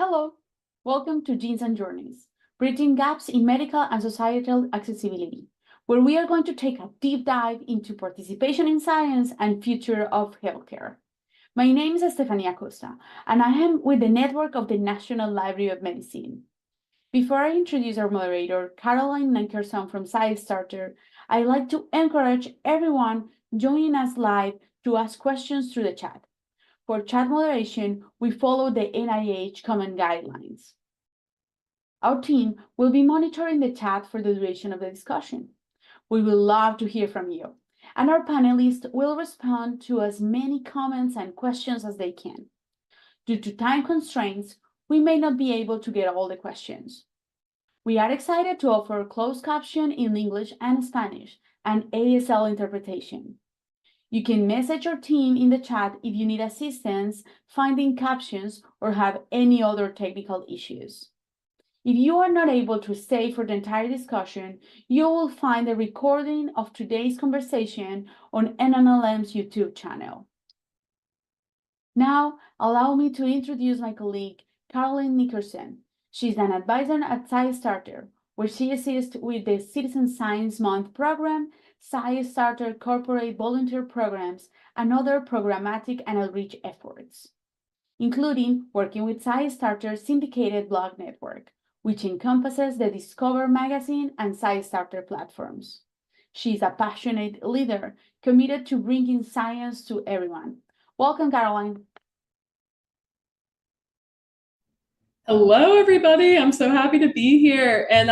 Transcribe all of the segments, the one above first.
Hello, welcome to Genes and Journeys, Bridging Gaps in Medical and Societal Accessibility, where we are going to take a deep dive into participation in science and future of healthcare. My name is Estefania Costa, and I am with the network of the National Library of Medicine. Before I introduce our moderator, Caroline Nickerson from SciStarter, I'd like to encourage everyone joining us live to ask questions through the chat. For chat moderation, we follow the NIH common guidelines. Our team will be monitoring the chat for the duration of the discussion. We will love to hear from you, and our panelists will respond to as many comments and questions as they can. Due to time constraints, we may not be able to get all the questions. We are excited to offer closed caption in English and Spanish and ASL interpretation. You can message our team in the chat if you need assistance finding captions or have any other technical issues. If you are not able to stay for the entire discussion, you will find a recording of today's conversation on NNLM's YouTube channel. Now, allow me to introduce my colleague, Caroline Nickerson. She's an advisor at SciStarter, where she assists with the Citizen Science Month program, SciStarter corporate volunteer programs, and other programmatic and outreach efforts, including working with SciStarter's syndicated blog network, which encompasses the Discover magazine and SciStarter platforms. She's a passionate leader committed to bringing science to everyone. Welcome, Caroline. Hello, everybody. I'm so happy to be here. And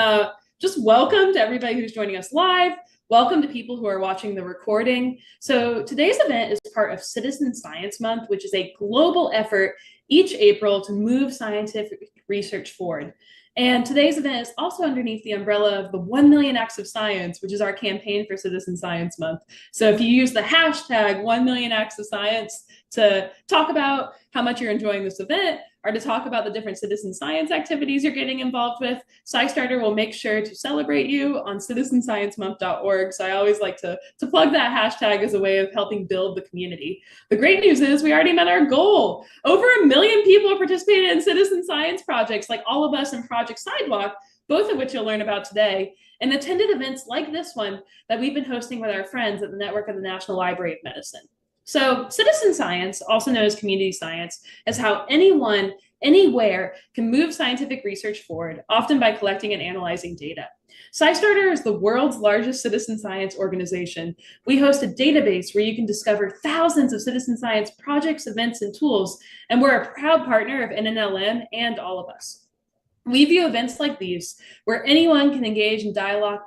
just welcome to everybody who's joining us live. Welcome to people who are watching the recording. So today's event is part of Citizen Science Month, which is a global effort each April to move scientific research forward. And today's event is also underneath the umbrella of the 1 Million Acts of Science, which is our campaign for Citizen Science Month. So if you use the hashtag 1 Million Acts of Science to talk about how much you're enjoying this event, or to talk about the different citizen science activities you're getting involved with, SciStarter will make sure to celebrate you on citizensciencemonth.org. So I always like to plug that hashtag as a way of helping build the community. The great news is we already met our goal. Over 1 million people participated in citizen science projects like all of us in Project Sidewalk, both of which you'll learn about today, and attended events like this one that we've been hosting with our friends at the network of the National Library of Medicine. So citizen science, also known as community science, is how anyone, anywhere can move scientific research forward, often by collecting and analyzing data. SciStarter is the world's largest citizen science organization. We host a database where you can discover thousands of citizen science projects, events, and tools, and we're a proud partner of NNLM and all of us. We view events like these, where anyone can engage in dialogue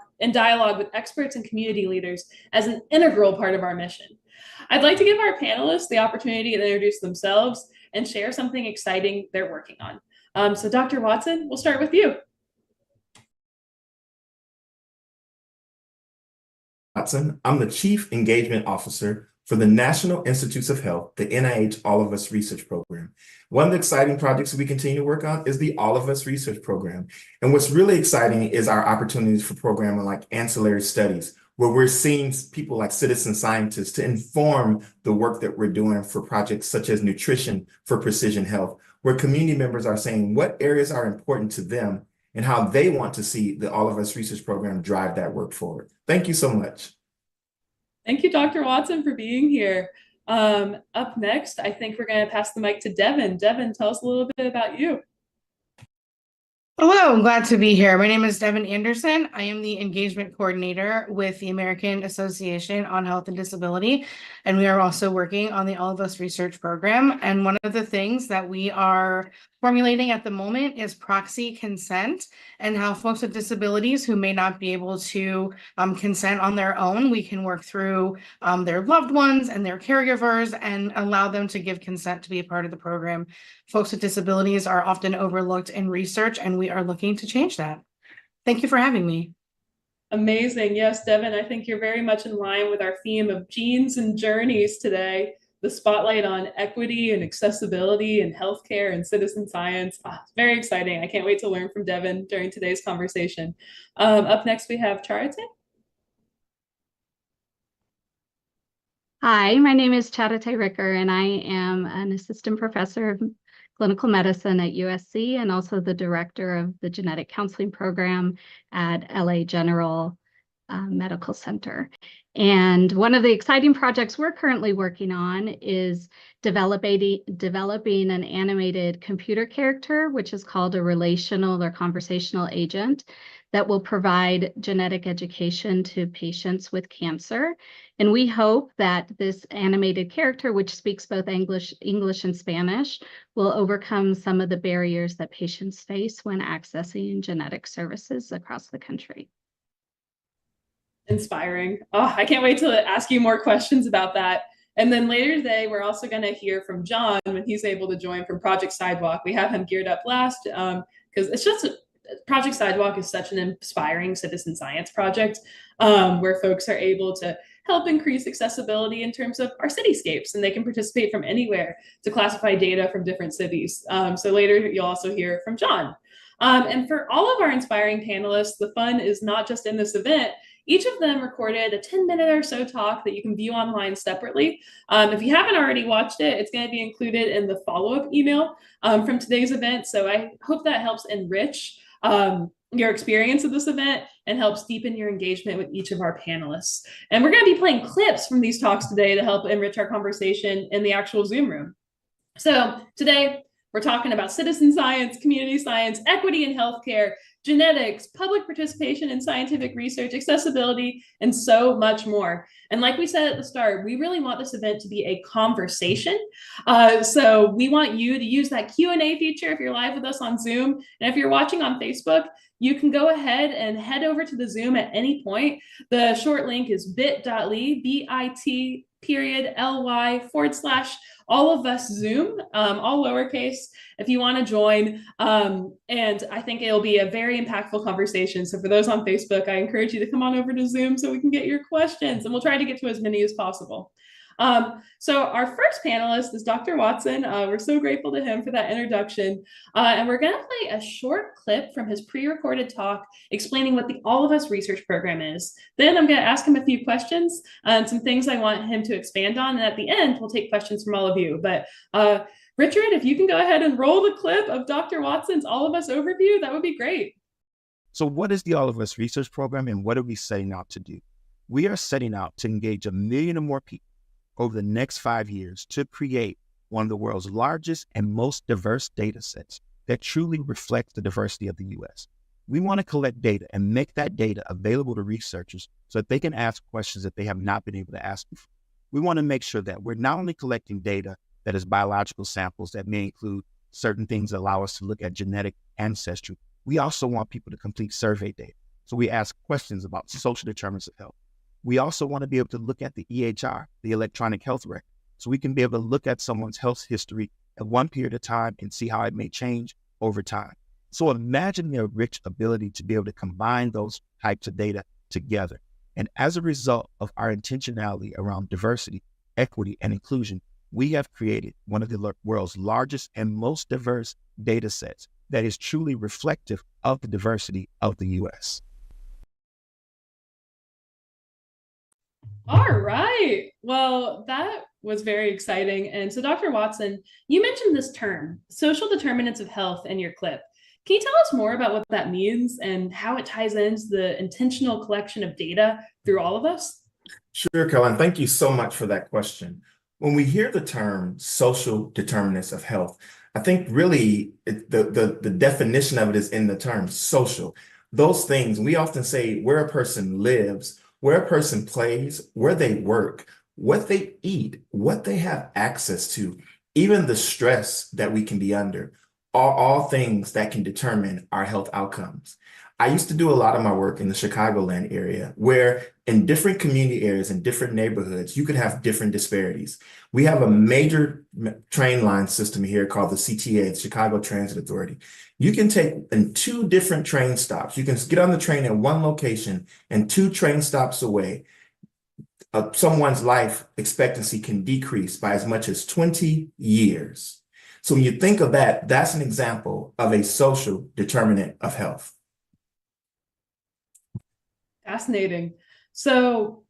with experts and community leaders, as an integral part of our mission. I'd like to give our panelists the opportunity to introduce themselves and share something exciting they're working on. So Dr. Watson, we'll start with you. Watson, I'm the Chief Engagement Officer for the National Institutes of Health, the NIH All of Us Research Program. One of the exciting projects we continue to work on is the All of Us Research Program. And what's really exciting is our opportunities for programming like ancillary studies, where we're seeing people like citizen scientists to inform the work that we're doing for projects such as nutrition for precision health, where community members are saying what areas are important to them and how they want to see the All of Us Research Program drive that work forward. Thank you so much. Thank you, Dr. Watson, for being here. Up next, I think we're going to pass the mic to Devon. Devon, tell us a little bit about you. Hello, I'm glad to be here. My name is Devon Anderson. I am the engagement coordinator with the American Association on Health and Disability, and we are also working on the All of Us Research Program. And one of the things that we are formulating at the moment is proxy consent, and how folks with disabilities who may not be able to consent on their own, we can work through their loved ones and their caregivers and allow them to give consent to be a part of the program. Folks with disabilities are often overlooked in research, and we are looking to change that. Thank you for having me. Amazing. Yes, Devon, I think you're very much in line with our theme of genes and journeys today, the spotlight on equity and accessibility and healthcare and citizen science. It's very exciting. I can't wait to learn from Devon during today's conversation. Up next, we have Charité. Hi, my name is Charité Ricker, and I am an assistant professor of clinical medicine at USC and also the director of the genetic counseling program at LA General Medical Center. And one of the exciting projects we're currently working on is developing an animated computer character, which is called a relational or conversational agent, that will provide genetic education to patients with cancer. And we hope that this animated character, which speaks both English and Spanish, will overcome some of the barriers that patients face when accessing genetic services across the country. Inspiring. Oh, I can't wait to ask you more questions about that. And then later today, we're also going to hear from Jon when he's able to join from Project Sidewalk. We have him geared up last because it's just Project Sidewalk is such an inspiring citizen science project where folks are able to help increase accessibility in terms of our cityscapes, and they can participate from anywhere to classify data from different cities. So later you'll also hear from Jon. And for all of our inspiring panelists, the fun is not just in this event. Each of them recorded a 10-minute or so talk that you can view online separately. If you haven't already watched it, it's going to be included in the follow-up email from today's event. So I hope that helps enrich your experience of this event and helps deepen your engagement with each of our panelists. And we're going to be playing clips from these talks today to help enrich our conversation in the actual Zoom room. So today, we're talking about citizen science, community science, equity in healthcare, genetics, public participation in scientific research, accessibility, and so much more. And like we said at the start, we really want this event to be a conversation. So we want you to use that Q&A feature if you're live with us on Zoom. And if you're watching on Facebook, you can go ahead and head over to the Zoom at any point. The short link is bit.ly, bit.ly/all-of-us-Zoom, all lowercase, if you want to join. And I think it'll be a very impactful conversation. So for those on Facebook, I encourage you to come on over to Zoom so we can get your questions, and we'll try to get to as many as possible. So our first panelist is Dr. Watson. We're so grateful to him for that introduction. And we're going to play a short clip from his pre-recorded talk explaining what the All of Us research program is. Then I'm going to ask him a few questions and some things I want him to expand on. And at the end, we'll take questions from all of you. But Richard, if you can go ahead and roll the clip of Dr. Watson's All of Us overview, that would be great. So what is the All of Us research program, and what are we setting out to do? We are setting out to engage 1 million or more people over the next 5 years to create one of the world's largest and most diverse data sets that truly reflects the diversity of the U.S. We want to collect data and make that data available to researchers so that they can ask questions that they have not been able to ask before. We want to make sure that we're not only collecting data that is biological samples that may include certain things that allow us to look at genetic ancestry. We also want people to complete survey data. So we ask questions about social determinants of health. We also want to be able to look at the EHR, the electronic health record, so we can be able to look at someone's health history at one period of time and see how it may change over time. So imagine the rich ability to be able to combine those types of data together. And as a result of our intentionality around diversity, equity, and inclusion, we have created one of the world's largest and most diverse data sets that is truly reflective of the diversity of the U.S. All right. Well, that was very exciting. And so, Dr. Watson, you mentioned this term, social determinants of health, in your clip. Can you tell us more about what that means and how it ties into the intentional collection of data through All of Us? Sure, Caroline. Thank you so much for that question. When we hear the term social determinants of health, I think really the definition of it is in the term social. Those things, we often say where a person lives, where a person plays, where they work, what they eat, what they have access to, even the stress that we can be under, are all things that can determine our health outcomes. I used to do a lot of my work in the Chicagoland area, where in different community areas and different neighborhoods, you could have different disparities. We have a major train line system here called the CTA, the Chicago Transit Authority. You can take in 2 different train stops. You can get on the train at one location, and 2 train stops away, someone's life expectancy can decrease by as much as 20 years. So when you think of that, that's an example of a social determinant of health. Fascinating. So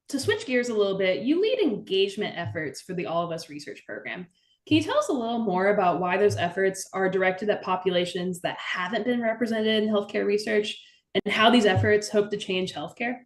to switch gears a little bit, you lead engagement efforts for the All of Us research program. Can you tell us a little more about why those efforts are directed at populations that haven't been represented in healthcare research and how these efforts hope to change healthcare?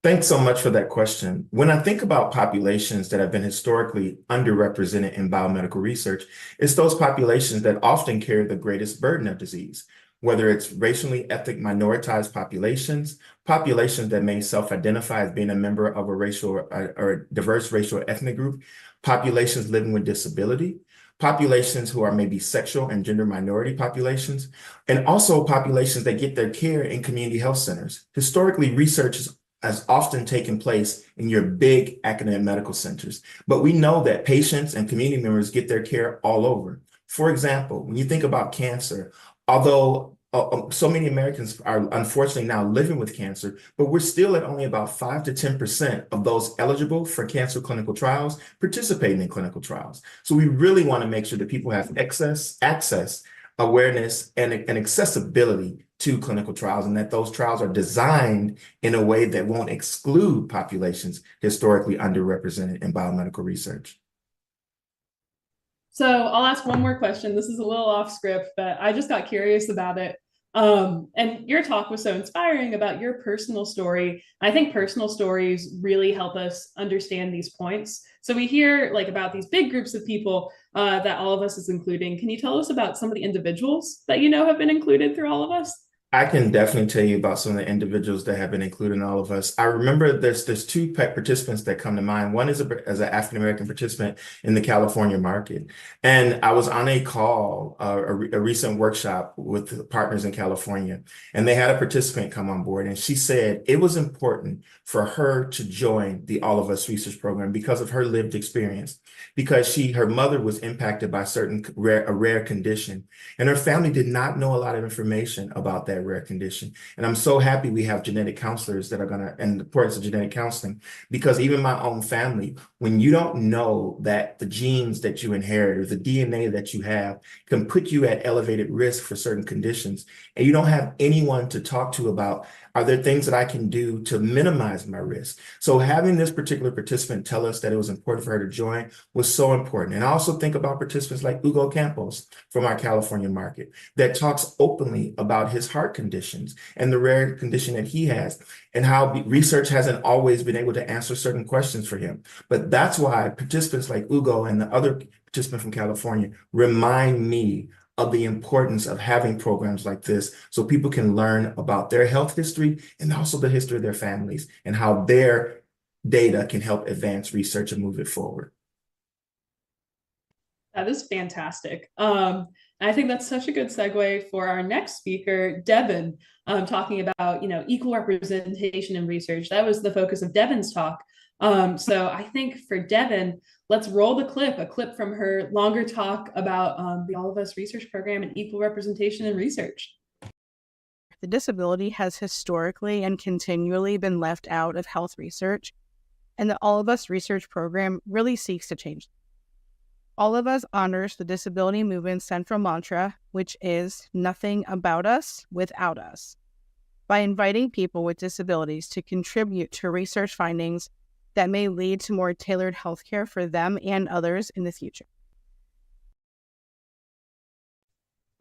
Thanks so much for that question. When I think about populations that have been historically underrepresented in biomedical research, it's those populations that often carry the greatest burden of disease, whether it's racially ethnic minoritized populations, populations that may self-identify as being a member of a racial or diverse racial or ethnic group, populations living with disability, populations who are maybe sexual and gender minority populations, and also populations that get their care in community health centers. Historically, research has often taken place in your big academic medical centers, but we know that patients and community members get their care all over. For example, when you think about cancer, although so many Americans are unfortunately now living with cancer, but we're still at only about 5 to 10% of those eligible for cancer clinical trials participating in clinical trials. So we really want to make sure that people have access, awareness, and accessibility to clinical trials, and that those trials are designed in a way that won't exclude populations historically underrepresented in biomedical research. So I'll ask one more question. This is a little off script, but I just got curious about it. And your talk was so inspiring about your personal story. I think personal stories really help us understand these points. So we hear like about these big groups of people that all of us is including. Can you tell us about some of the individuals that you know have been included through all of us? I can definitely tell you about some of the individuals that have been included in all of us. I remember there's two participants that come to mind. One is as an African-American participant in the California market. And I was on a call, a recent workshop with partners in California, and they had a participant come on board. And she said it was important for her to join the All of Us research program because of her lived experience, because her mother was impacted by a rare condition, and her family did not know a lot of information about that rare condition. And I'm so happy we have genetic counselors that are and the importance of genetic counseling, because even my own family, when you don't know that the genes that you inherit or the DNA that you have can put you at elevated risk for certain conditions, and you don't have anyone to talk to about, are there things that I can do to minimize my risk? So having this particular participant tell us that it was important for her to join was so important. And I also think about participants like Hugo Campos from our California market that talks openly about his heart conditions and the rare condition that he has, and how research hasn't always been able to answer certain questions for him. But that's why participants like Hugo and the other participant from California remind me of the importance of having programs like this so people can learn about their health history and also the history of their families and how their data can help advance research and move it forward. That is fantastic. I think that's such a good segue for our next speaker, Devon, talking about, equal representation in research. That was the focus of Devon's talk. So I think for Devon, let's roll a clip from her longer talk about the All of Us research program and equal representation in research. The disability has historically and continually been left out of health research, and the All of Us research program really seeks to change. All of Us honors the disability movement's central mantra, which is nothing about us without us, by inviting people with disabilities to contribute to research findings that may lead to more tailored healthcare for them and others in the future.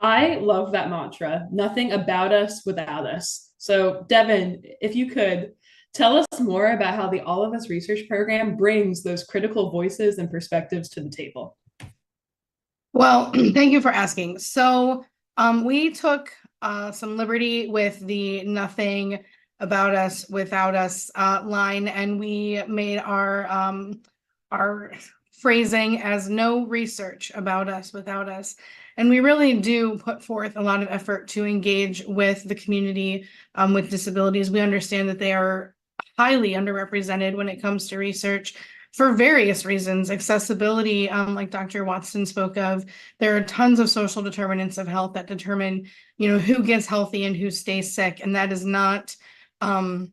I love that mantra, nothing about us without us. So Devon, if you could tell us more about how the All of Us research program brings those critical voices and perspectives to the table. Well, thank you for asking. So we took some liberty with the nothing about us without us line, and we made our phrasing as no research about us without us. And we really do put forth a lot of effort to engage with the community with disabilities. We understand that they are highly underrepresented when it comes to research for various reasons. Accessibility, like Dr. Watson spoke of, there are tons of social determinants of health that determine, who gets healthy and who stays sick. And that is not, the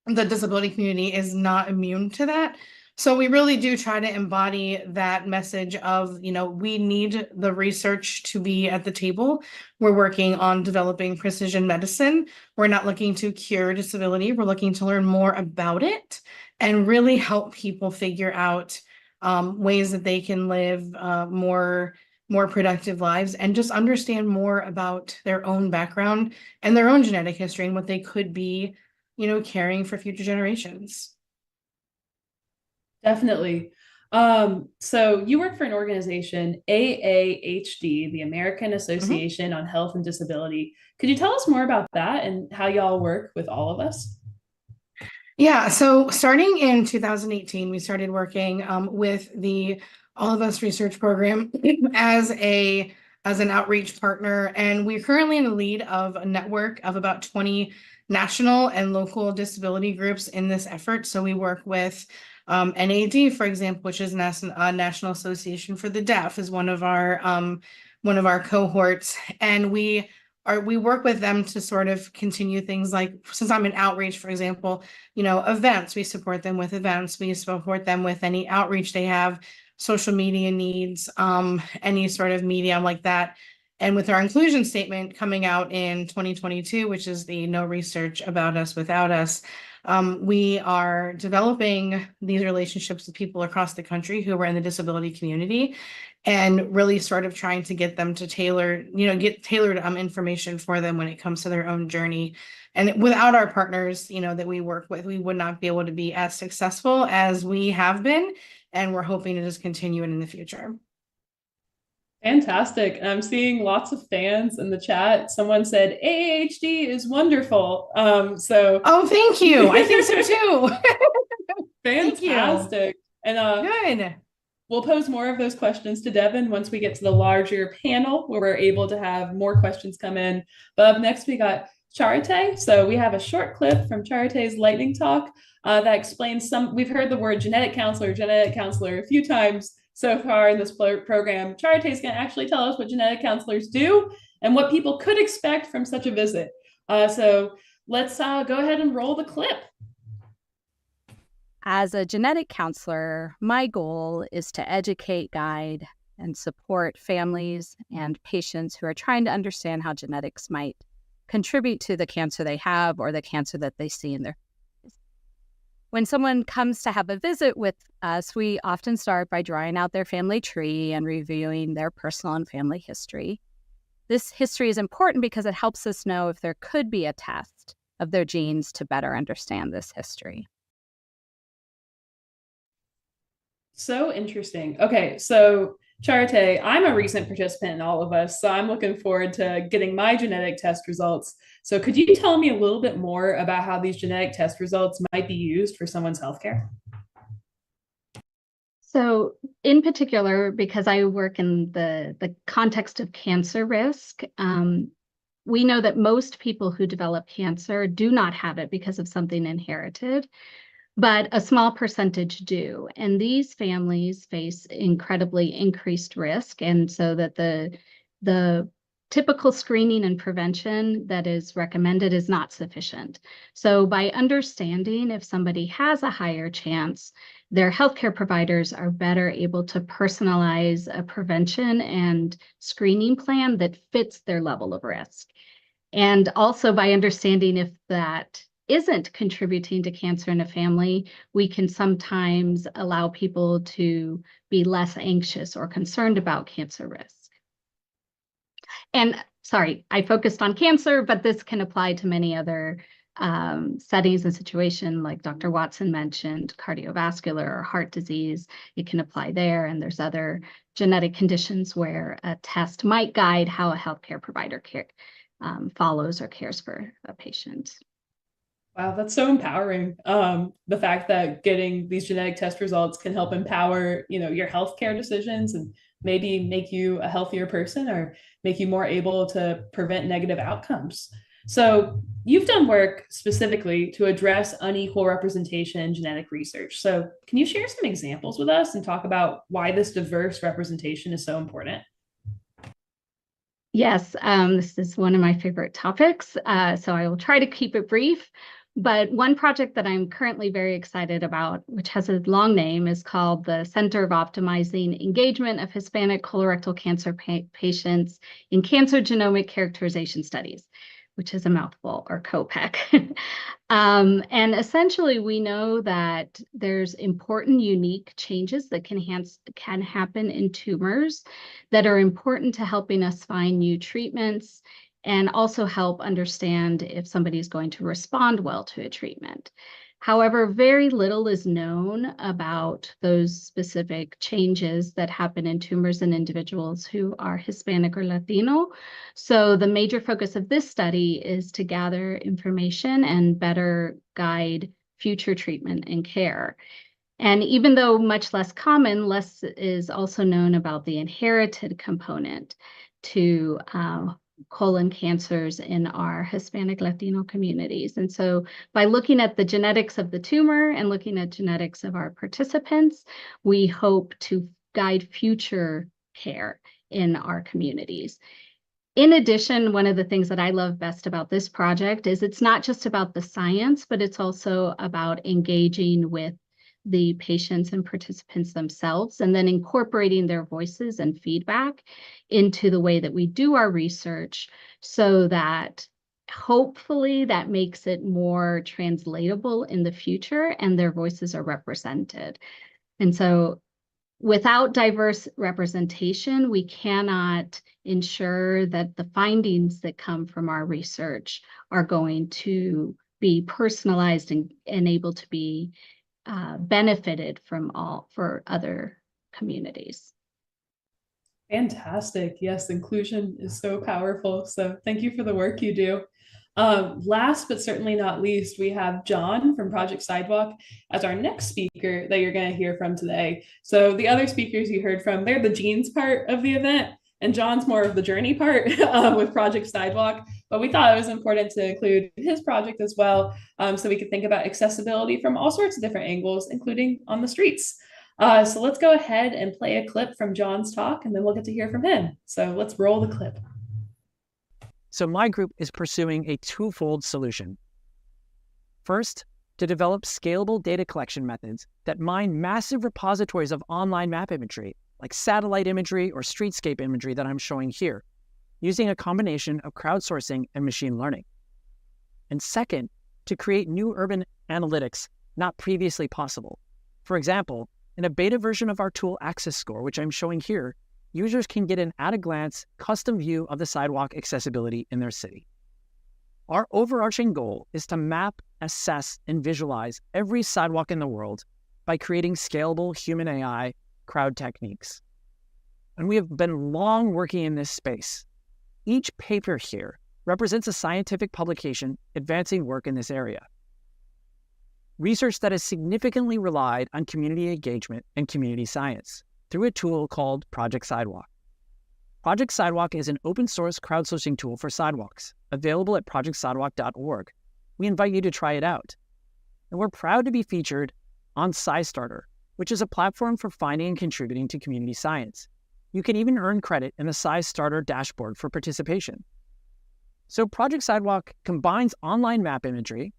disability community is not immune to that. So we really do try to embody that message of, we need the research to be at the table. We're working on developing precision medicine. We're not looking to cure disability. We're looking to learn more about it and really help people figure out ways that they can live more productive lives, and just understand more about their own background and their own genetic history and what they could be, carrying for future generations. Definitely. So you work for an organization, AAHD, the American Association on Health and Disability. Could you tell us more about that and how y'all work with all of us? Yeah, so starting in 2018, we started working with the All of Us research program as an outreach partner, and we're currently in the lead of a network of about 20 national and local disability groups in this effort. So we work with NAD, for example, which is National Association for the Deaf, is one of our cohorts, and we work with them to sort of continue things like, since I'm in outreach, for example, events, we support them with events, we support them with any outreach they have, social media needs, any sort of media like that. And with our inclusion statement coming out in 2022, which is the No Research About Us Without Us, we are developing these relationships with people across the country who are in the disability community, and really sort of trying to get them to get tailored information for them when it comes to their own journey. And without our partners, that we work with, we would not be able to be as successful as we have been, and we're hoping to just continue it in the future. Fantastic. And I'm seeing lots of fans in the chat. Someone said AAHD is wonderful. Oh, thank you. I think so too. Fantastic. And good. We'll pose more of those questions to Devon once we get to the larger panel where we're able to have more questions come in. But up next, we got Charité. So we have a short clip from Charité's lightning talk that explains we've heard the word genetic counselor a few times so far in this program. Charité is going to actually tell us what genetic counselors do and what people could expect from such a visit. So let's go ahead and roll the clip. As a genetic counselor, my goal is to educate, guide, and support families and patients who are trying to understand how genetics might contribute to the cancer they have or the cancer that they see in their families. When someone comes to have a visit with us, we often start by drawing out their family tree and reviewing their personal and family history. This history is important because it helps us know if there could be a test of their genes to better understand this history. So interesting. Okay, so Charité, I'm a recent participant in All of Us, so I'm looking forward to getting my genetic test results. So could you tell me a little bit more about how these genetic test results might be used for someone's healthcare? So in particular, because I work in the context of cancer risk, we know that most people who develop cancer do not have it because of something inherited, but a small percentage do. And these families face incredibly increased risk. And so that the typical screening and prevention that is recommended is not sufficient. So by understanding if somebody has a higher chance, their healthcare providers are better able to personalize a prevention and screening plan that fits their level of risk. And also by understanding if that isn't contributing to cancer in a family, we can sometimes allow people to be less anxious or concerned about cancer risk. And sorry, I focused on cancer, but this can apply to many other settings and situations, like Dr. Watson mentioned, cardiovascular or heart disease. It can apply there, and there's other genetic conditions where a test might guide how a healthcare provider follows or cares for a patient. Wow, that's so empowering. The fact that getting these genetic test results can help empower, your healthcare decisions and maybe make you a healthier person or make you more able to prevent negative outcomes. So you've done work specifically to address unequal representation in genetic research. So can you share some examples with us and talk about why this diverse representation is so important? Yes, this is one of my favorite topics, so I will try to keep it brief. But one project that I'm currently very excited about, which has a long name, is called the Center of Optimizing Engagement of Hispanic Colorectal Cancer Patients in Cancer Genomic Characterization Studies, which is a mouthful, or COPEC. And essentially, we know that there's important, unique changes that can happen in tumors that are important to helping us find new treatments and also help understand if somebody's going to respond well to a treatment. However, very little is known about those specific changes that happen in tumors in individuals who are Hispanic or Latino. So the major focus of this study is to gather information and better guide future treatment and care. And even though much less common, less is also known about the inherited component to colon cancers in our Hispanic Latino communities. And so by looking at the genetics of the tumor and looking at genetics of our participants, we hope to guide future care in our communities. In addition, one of the things that I love best about this project is it's not just about the science, but it's also about engaging with the patients and participants themselves, and then incorporating their voices and feedback into the way that we do our research, so that hopefully that makes it more translatable in the future and their voices are represented. And so without diverse representation, we cannot ensure that the findings that come from our research are going to be personalized and able to be benefited from for other communities. Fantastic. Yes, inclusion is so powerful. So thank you for the work you do. Last but certainly not least, we have Jon from Project Sidewalk as our next speaker that you're going to hear from today. So the other speakers you heard from, they're the genes part of the event, and Jon's more of the journey part with Project Sidewalk. But we thought it was important to include his project as well, so we could think about accessibility from all sorts of different angles, including on the streets. So let's go ahead and play a clip from Jon's talk, and then we'll get to hear from him. So let's roll the clip. So my group is pursuing a twofold solution. First, to develop scalable data collection methods that mine massive repositories of online map imagery, like satellite imagery or streetscape imagery that I'm showing here, using a combination of crowdsourcing and machine learning. And second, to create new urban analytics not previously possible. For example, in a beta version of our tool Access Score, which I'm showing here, users can get an at-a-glance custom view of the sidewalk accessibility in their city. Our overarching goal is to map, assess, and visualize every sidewalk in the world by creating scalable human AI crowd techniques. And we have been long working in this space. Each paper here represents a scientific publication advancing work in this area. Research that has significantly relied on community engagement and community science through a tool called Project Sidewalk. Project Sidewalk is an open source crowdsourcing tool for sidewalks, available at projectsidewalk.org. We invite you to try it out. And we're proud to be featured on SciStarter, which is a platform for finding and contributing to community science. You can even earn credit in the SciStarter dashboard for participation. So Project Sidewalk combines online map imagery,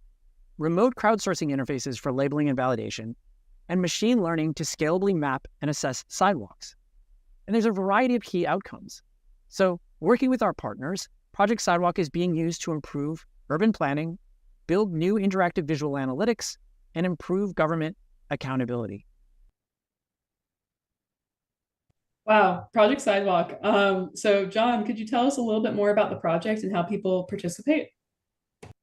remote crowdsourcing interfaces for labeling and validation, and machine learning to scalably map and assess sidewalks. And there's a variety of key outcomes. So working with our partners, Project Sidewalk is being used to improve urban planning, build new interactive visual analytics, and improve government accountability. Wow, Project Sidewalk. So Jon, could you tell us a little bit more about the project and how people participate?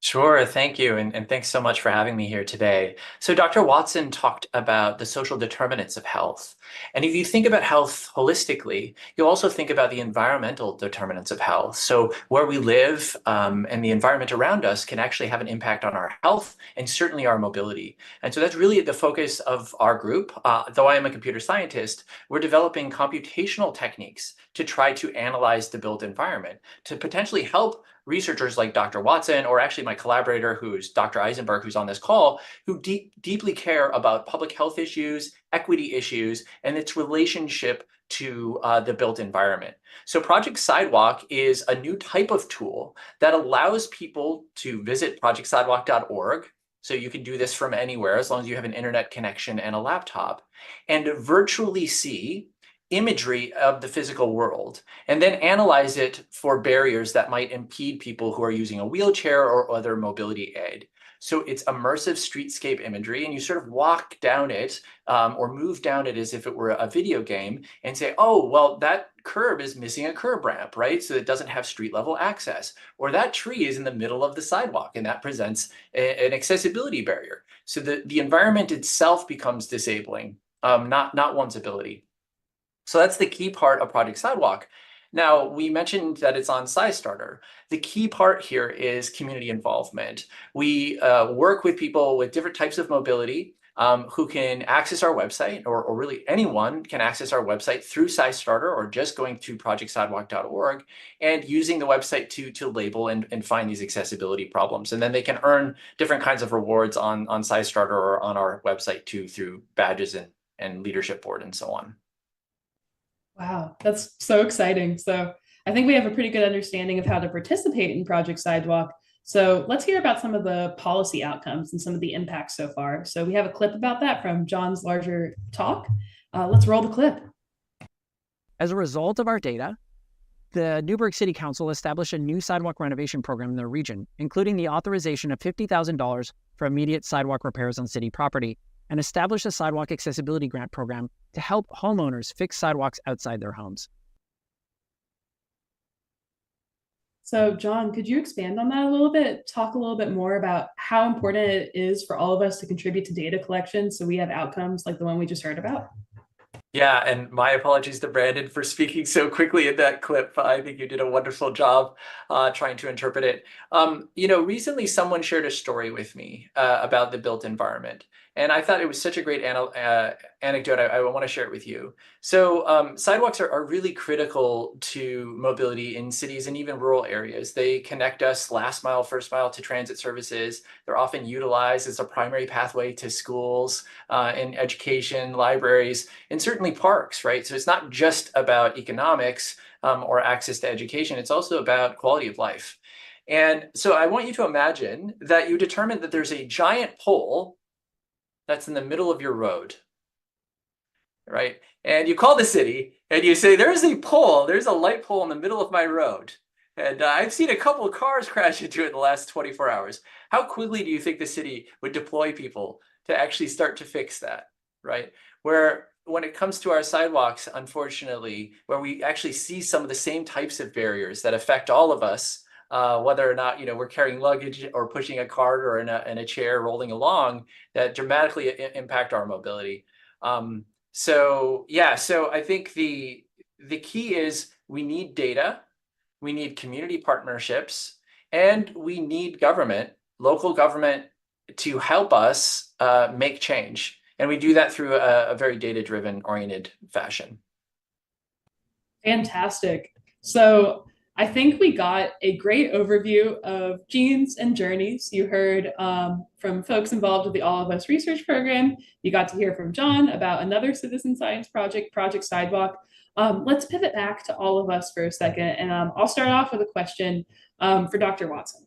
Sure, thank you. And thanks so much for having me here today. So Dr. Watson talked about the social determinants of health. And if you think about health holistically, you also think about the environmental determinants of health. So where we live and the environment around us can actually have an impact on our health and certainly our mobility. And so that's really the focus of our group. Though I am a computer scientist, we're developing computational techniques to try to analyze the built environment to potentially help researchers like Dr. Watson, or actually my collaborator, who's Dr. Eisenberg, who's on this call, who deeply care about public health issues, equity issues, and its relationship to the built environment. So Project Sidewalk is a new type of tool that allows people to visit projectsidewalk.org. So you can do this from anywhere as long as you have an internet connection and a laptop, and virtually see imagery of the physical world, and then analyze it for barriers that might impede people who are using a wheelchair or other mobility aid. So it's immersive streetscape imagery, and you sort of walk down it or move down it as if it were a video game and say, oh, well, that curb is missing a curb ramp, right? So it doesn't have street level access. Or that tree is in the middle of the sidewalk, and that presents an accessibility barrier. So the environment itself becomes disabling, not one's ability. So that's the key part of Project Sidewalk. Now, we mentioned that it's on SciStarter. The key part here is community involvement. We work with people with different types of mobility who can access our website, or really anyone can access our website through SciStarter or just going to projectsidewalk.org and using the website to label and find these accessibility problems. And then they can earn different kinds of rewards on SciStarter or on our website too, through badges and leadership board and so on. Wow, that's so exciting. So I think we have a pretty good understanding of how to participate in Project Sidewalk. So let's hear about some of the policy outcomes and some of the impacts so far. So we have a clip about that from Jon's larger talk. Let's roll the clip. As a result of our data, the Newburgh City Council established a new sidewalk renovation program in the region, including the authorization of $50,000 for immediate sidewalk repairs on city property, and established a sidewalk accessibility grant program to help homeowners fix sidewalks outside their homes. So Jon, could you expand on that a little bit? Talk a little bit more about how important it is for all of us to contribute to data collection so we have outcomes like the one we just heard about? Yeah, and my apologies to Brandon for speaking so quickly in that clip. I think you did a wonderful job trying to interpret it. Recently someone shared a story with me about the built environment, and I thought it was such a great anecdote. I want to share it with you. So sidewalks are really critical to mobility in cities and even rural areas. They connect us last mile, first mile to transit services. They're often utilized as a primary pathway to schools and education, libraries, and certainly parks, right? So it's not just about economics or access to education. It's also about quality of life. And so I want you to imagine that you determine that there's a giant pole that's in the middle of your road, right? And you call the city and you say, there's a light pole in the middle of my road. And I've seen a couple of cars crash into it in the last 24 hours. How quickly do you think the city would deploy people to actually start to fix that, right? Where when it comes to our sidewalks, unfortunately, where we actually see some of the same types of barriers that affect all of us, whether or not we're carrying luggage or pushing a cart or in a chair rolling along, that dramatically impact our mobility. So I think the key is we need data, we need community partnerships, and we need local government to help us make change. And we do that through a very data-driven oriented fashion. Fantastic. So I think we got a great overview of genes and journeys. You heard from folks involved with the All of Us research program. You got to hear from Jon about another citizen science project, Project Sidewalk. Let's pivot back to All of Us for a second. And I'll start off with a question for Dr. Watson.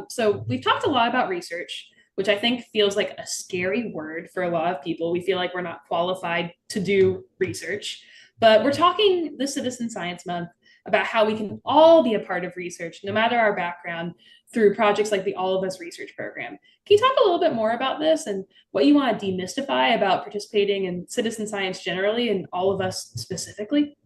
So we've talked a lot about research, which I think feels like a scary word for a lot of people. We feel like we're not qualified to do research, but we're talking this Citizen Science Month about how we can all be a part of research, no matter our background, through projects like the All of Us research program. Can you talk a little bit more about this and what you want to demystify about participating in citizen science generally and All of Us specifically?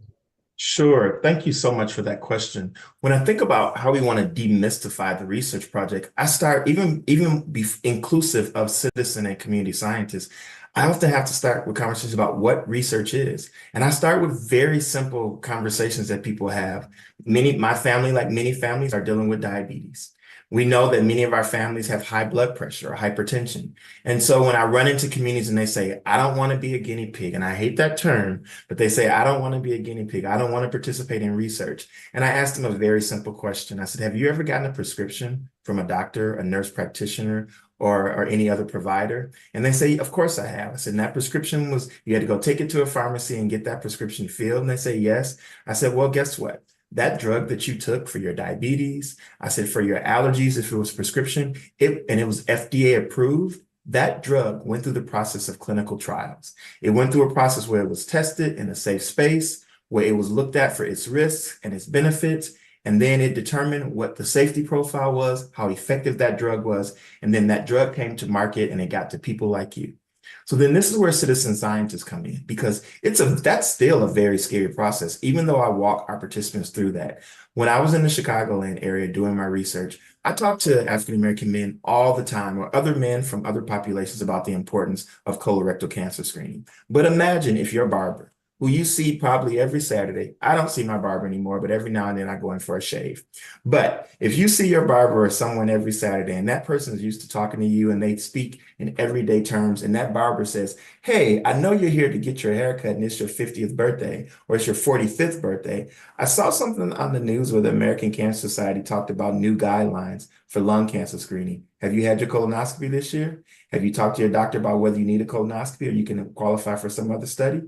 Sure. Thank you so much for that question. When I think about how we want to demystify the research project, I start even be inclusive of citizen and community scientists. I often have to start with conversations about what research is. And I start with very simple conversations that people have. My family, like many families, are dealing with diabetes. We know that many of our families have high blood pressure or hypertension. And so when I run into communities and they say, I don't want to be a guinea pig, and I hate that term, but they say, I don't want to be a guinea pig. I don't want to participate in research. And I asked them a very simple question. I said, have you ever gotten a prescription from a doctor, a nurse practitioner, or any other provider? And they say, of course I have. I said, and that prescription was, you had to go take it to a pharmacy and get that prescription filled. And they say, yes. I said, well, guess what? That drug that you took for your diabetes, I said for your allergies, if it was prescription, and it was FDA approved, that drug went through the process of clinical trials. It went through a process where it was tested in a safe space, where it was looked at for its risks and its benefits, And then it determined what the safety profile was, how effective that drug was, and then that drug came to market and it got to people like you. So then this is where citizen scientists come in, because that's still a very scary process, even though I walk our participants through that. When I was in the Chicagoland area doing my research, I talked to African-American men all the time, or other men from other populations, about the importance of colorectal cancer screening. But imagine if your barber, who you see probably every Saturday. I don't see my barber anymore, but every now and then I go in for a shave. But if you see your barber or someone every Saturday, and that person is used to talking to you and they speak in everyday terms, and that barber says, hey, I know you're here to get your hair cut and it's your 50th birthday or it's your 45th birthday. I saw something on the news where the American Cancer Society talked about new guidelines for lung cancer screening. Have you had your colonoscopy this year? Have you talked to your doctor about whether you need a colonoscopy or you can qualify for some other study?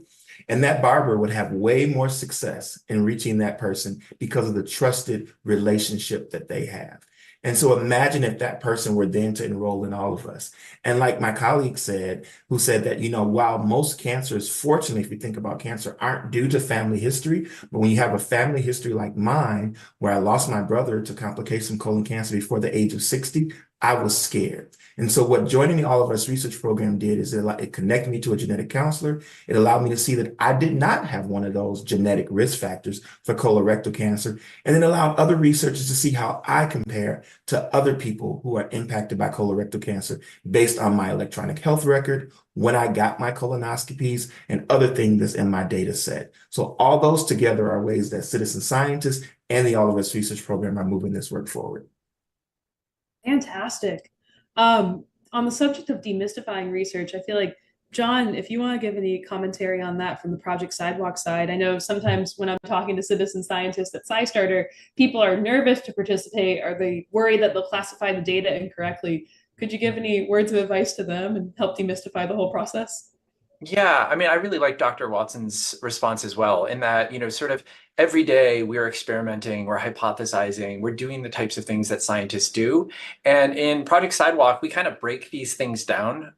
And that barber would have way more success in reaching that person because of the trusted relationship that they have. And so imagine if that person were then to enroll in all of us. And like my colleague said, who said that, while most cancers, fortunately, if you think about cancer, aren't due to family history, but when you have a family history like mine, where I lost my brother to complications from colon cancer before the age of 60, I was scared. And so what joining the All of Us research program did is it connected me to a genetic counselor. It allowed me to see that I did not have one of those genetic risk factors for colorectal cancer, and it allowed other researchers to see how I compare to other people who are impacted by colorectal cancer based on my electronic health record, when I got my colonoscopies, and other things that's in my data set. So all those together are ways that citizen scientists and the All of Us research program are moving this work forward. Fantastic. On the subject of demystifying research, I feel like, Jon, if you want to give any commentary on that from the Project Sidewalk side. I know sometimes when I'm talking to citizen scientists at SciStarter, people are nervous to participate. Are they worried that they'll classify the data incorrectly? Could you give any words of advice to them and help demystify the whole process? Yeah, I mean, I really like Dr. Watson's response as well, in that, sort of every day we're experimenting, we're hypothesizing, we're doing the types of things that scientists do. And in Project Sidewalk, we kind of break these things down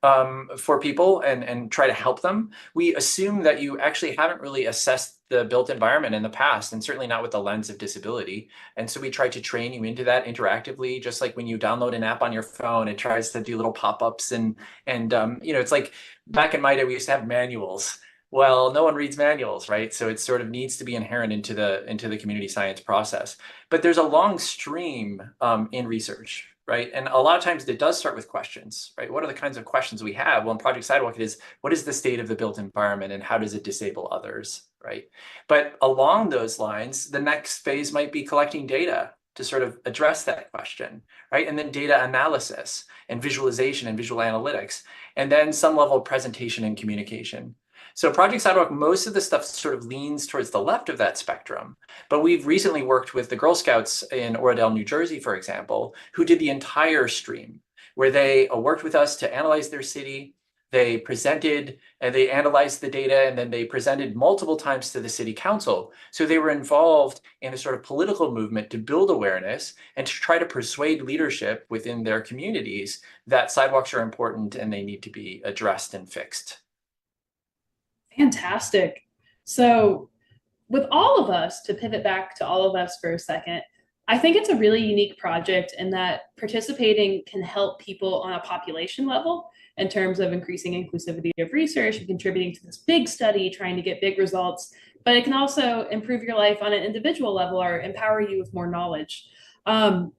for people and try to help them. We assume that you actually haven't really assessed the built environment in the past, and certainly not with the lens of disability. And so we try to train you into that interactively, just like when you download an app on your phone, it tries to do little pop-ups and it's like back in my day, we used to have manuals. Well, no one reads manuals, right? So it sort of needs to be inherent into the community science process. But there's a long stream in research, right? And a lot of times it does start with questions, right? What are the kinds of questions we have? Well, in Project Sidewalk, it is, what is the state of the built environment and how does it disable others, right? But along those lines, the next phase might be collecting data to sort of address that question, right? And then data analysis and visualization and visual analytics, and then some level of presentation and communication. So Project Sidewalk, most of the stuff sort of leans towards the left of that spectrum, but we've recently worked with the Girl Scouts in Oradell, New Jersey, for example, who did the entire stream, where they worked with us to analyze their city. They presented and they analyzed the data, and then they presented multiple times to the city council. So they were involved in a sort of political movement to build awareness and to try to persuade leadership within their communities that sidewalks are important and they need to be addressed and fixed. Fantastic. So with All of Us, to pivot back to All of Us for a second, I think it's a really unique project in that participating can help people on a population level in terms of increasing inclusivity of research and contributing to this big study, trying to get big results, but it can also improve your life on an individual level or empower you with more knowledge.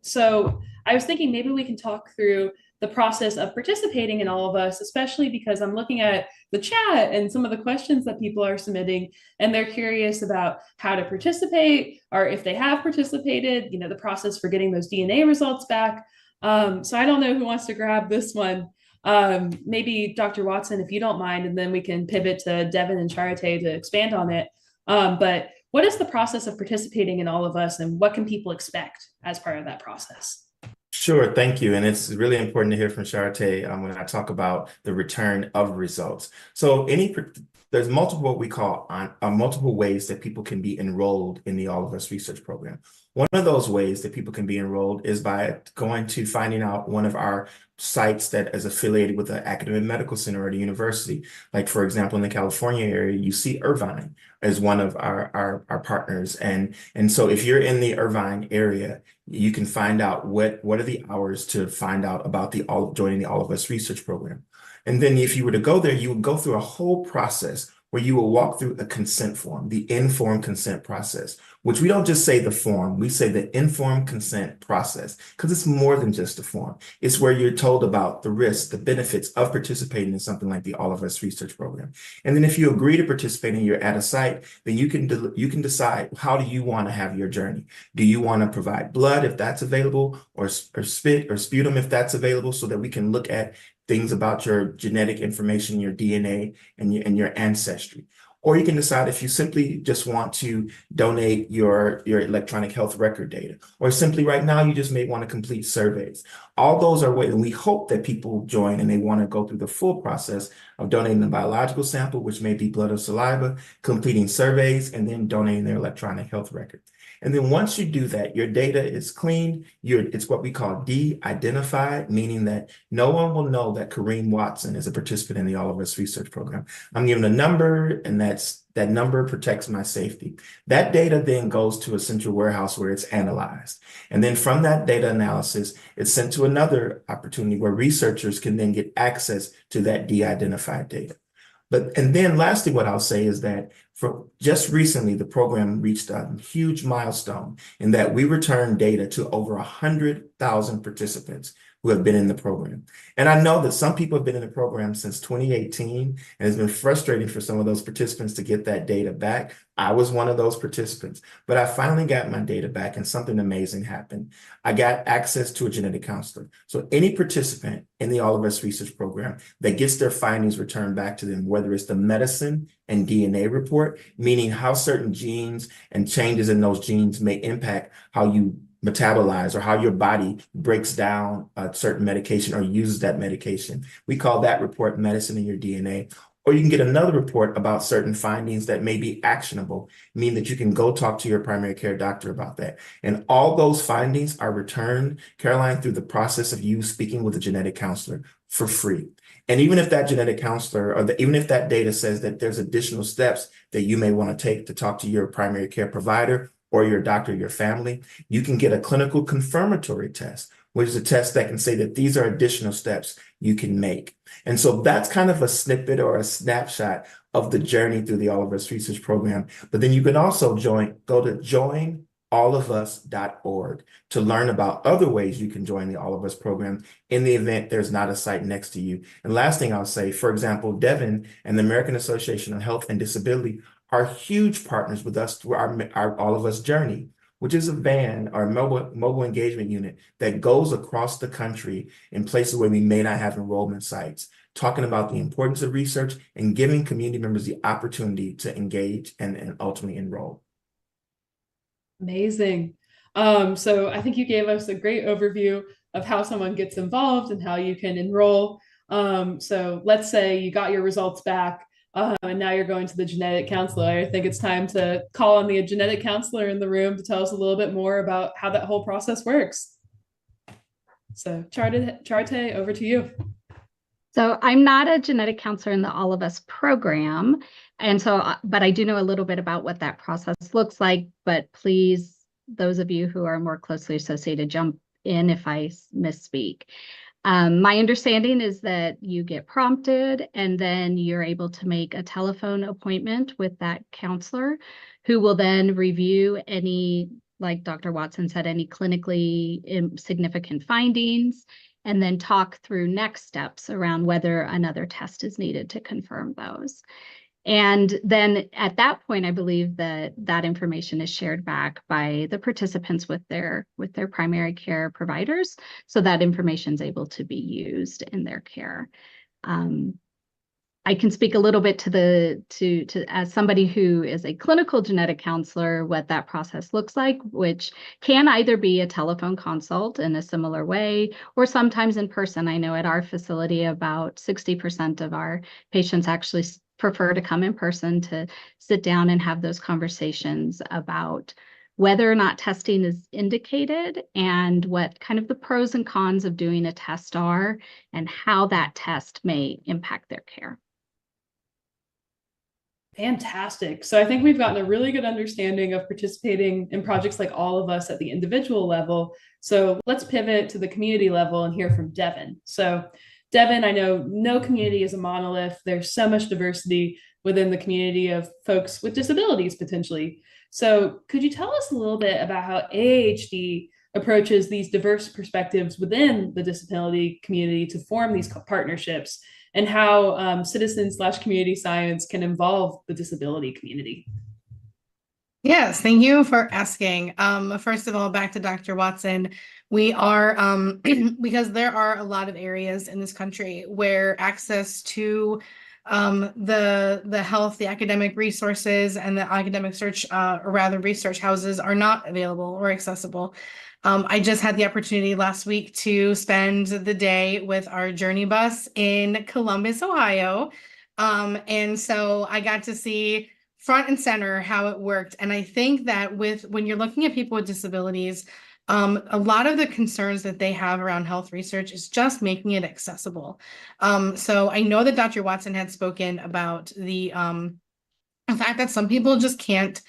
So I was thinking maybe we can talk through the process of participating in All of Us, especially because I'm looking at the chat and some of the questions that people are submitting, and they're curious about how to participate, or if they have participated, the process for getting those DNA results back. So I don't know who wants to grab this one. Maybe Dr. Watson, if you don't mind, and then we can pivot to Devon and Charité to expand on it. But what is the process of participating in All of Us, and what can people expect as part of that process? Sure, thank you. And it's really important to hear from Charité when I talk about the return of results. So there's multiple what we call multiple ways that people can be enrolled in the All of Us research program. One of those ways that people can be enrolled is by going to finding out one of our sites that is affiliated with an academic medical center or a university. Like, for example, in the California area, you see Irvine as one of our partners. And so if you're in the Irvine area, you can find out what are the hours to find out about joining the All of Us research program. And then if you were to go there, you would go through a whole process where you will walk through a consent form, the informed consent process, which we don't just say the form, we say the informed consent process, because it's more than just a form. It's where you're told about the risks, the benefits of participating in something like the All of Us research program. And then if you agree to participate and you're at a site, then you can decide, how do you want to have your journey? Do you want to provide blood if that's available, or spit or sputum if that's available, so that we can look at things about your genetic information, your DNA, and your ancestry? Or you can decide if you simply just want to donate your electronic health record data, or simply right now you just may want to complete surveys. All those are ways, and we hope that people join and they want to go through the full process of donating a biological sample, which may be blood or saliva, completing surveys, and then donating their electronic health record. And then once you do that, your data is cleaned. It's what we call de-identified, meaning that no one will know that Karriem Watson is a participant in the All of Us research program. I'm given a number, and that number protects my safety. That data then goes to a central warehouse where it's analyzed. And then from that data analysis, it's sent to another opportunity where researchers can then get access to that de-identified data. And then lastly, what I'll say is that for just recently, the program reached a huge milestone in that we returned data to over 100,000 participants who have been in the program. And I know that some people have been in the program since 2018, and it's been frustrating for some of those participants to get that data back. I was one of those participants, but I finally got my data back, and something amazing happened. I got access to a genetic counselor. So any participant in the All of Us research program that gets their findings returned back to them, whether it's the medicine and DNA report, meaning how certain genes and changes in those genes may impact how you metabolize or how your body breaks down a certain medication or uses that medication. We call that report medicine in your DNA. Or you can get another report about certain findings that may be actionable, meaning that you can go talk to your primary care doctor about that. And all those findings are returned, Caroline, through the process of you speaking with a genetic counselor for free. And even if that genetic counselor, even if that data says that there's additional steps that you may want to take to talk to your primary care provider or your doctor, your family, you can get a clinical confirmatory test, which is a test that can say that these are additional steps you can make. And so that's kind of a snippet or a snapshot of the journey through the All of Us research program. But then you can also go to joinallofus.org to learn about other ways you can join the All of Us program in the event there's not a site next to you. And last thing I'll say, for example, Devon and the American Association of Health and Disability are huge partners with us through our All of Us journey, which is a van or mobile engagement unit that goes across the country in places where we may not have enrollment sites, talking about the importance of research and giving community members the opportunity to engage and ultimately enroll. Amazing. So I think you gave us a great overview of how someone gets involved and how you can enroll. So let's say you got your results back. And now you're going to the genetic counselor. I think it's time to call on the genetic counselor in the room to tell us a little bit more about how that whole process works. So Charité, over to you. So I'm not a genetic counselor in the All of Us program. And so, but I do know a little bit about what that process looks like. But please, those of you who are more closely associated, jump in if I misspeak. My understanding is that you get prompted and then you're able to make a telephone appointment with that counselor who will then review any, like Dr. Watson said, any clinically significant findings, and then talk through next steps around whether another test is needed to confirm those. And then at that point, I believe that that information is shared back by the participants with their primary care providers, so that information is able to be used in their care. I can speak a little bit to as somebody who is a clinical genetic counselor, what that process looks like, which can either be a telephone consult in a similar way, or sometimes in person. I know at our facility, about 60% of our patients actually prefer to come in person to sit down and have those conversations about whether or not testing is indicated and what kind of the pros and cons of doing a test are and how that test may impact their care. Fantastic. So I think we've gotten a really good understanding of participating in projects like All of Us at the individual level. So let's pivot to the community level and hear from Devon. So Devon, I know no community is a monolith. There's so much diversity within the community of folks with disabilities potentially. So could you tell us a little bit about how AAHD approaches these diverse perspectives within the disability community to form these partnerships, and how citizen/community science can involve the disability community? Yes, thank you for asking. First of all, back to Dr. Watson, we are, because there are a lot of areas in this country where access to the health, the academic resources, and the academic research houses are not available or accessible. I just had the opportunity last week to spend the day with our journey bus in Columbus, Ohio. And so I got to see front and center how it worked. And I think that when you're looking at people with disabilities, a lot of the concerns that they have around health research is just making it accessible. So I know that Dr. Watson had spoken about the fact that some people just can't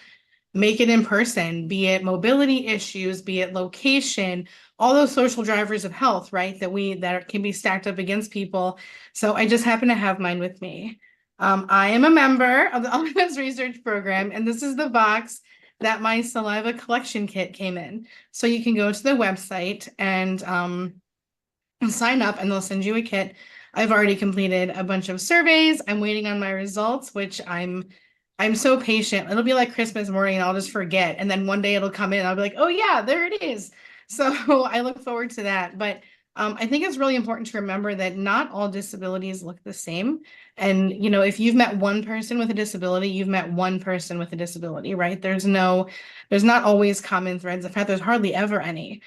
make it in person, be it mobility issues, be it location, all those social drivers of health, right, that can be stacked up against people. So I just happen to have mine with me. I am a member of the All of Us Research Program, and this is the box that my saliva collection kit came in. So you can go to the website and sign up, and they'll send you a kit. I've already completed a bunch of surveys. I'm waiting on my results, which I'm so patient. It'll be like Christmas morning and I'll just forget. And then one day it'll come in. I'll be like, oh yeah, there it is. So I look forward to that. But I think it's really important to remember that not all disabilities look the same. And, if you've met one person with a disability, you've met one person with a disability, right? There's not always common threads. In fact, there's hardly ever any.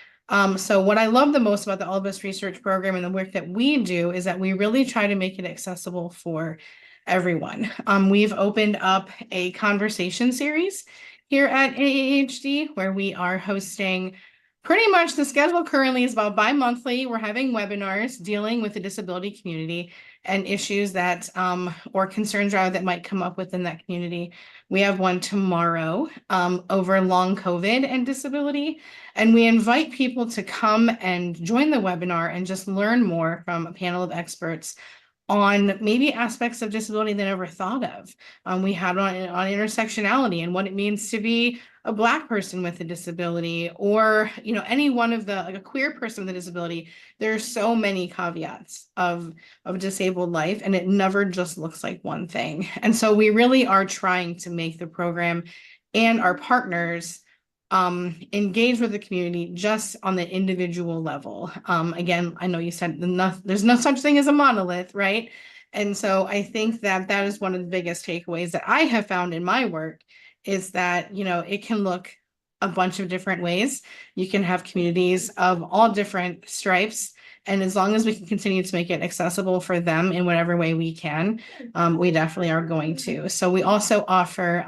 So what I love the most about the All of Us Research Program and the work that we do is that we really try to make it accessible for everyone. We've opened up a conversation series here at AAHD where we are hosting pretty much the schedule currently is about bi-monthly. We're having webinars dealing with the disability community and issues that or concerns rather that might come up within that community. We have one tomorrow over long COVID and disability. And we invite people to come and join the webinar and just learn more from a panel of experts on maybe aspects of disability they never thought of. We had on intersectionality and what it means to be a Black person with a disability, or any one of like a queer person with a disability. There are so many caveats of disabled life, and it never just looks like one thing. And so we really are trying to make the program and our partners engage with the community just on the individual level. Again, I know you said there's no such thing as a monolith, right? And so I think that is one of the biggest takeaways that I have found in my work is that, it can look a bunch of different ways. You can have communities of all different stripes. And as long as we can continue to make it accessible for them in whatever way we can, we definitely are going to. So we also offer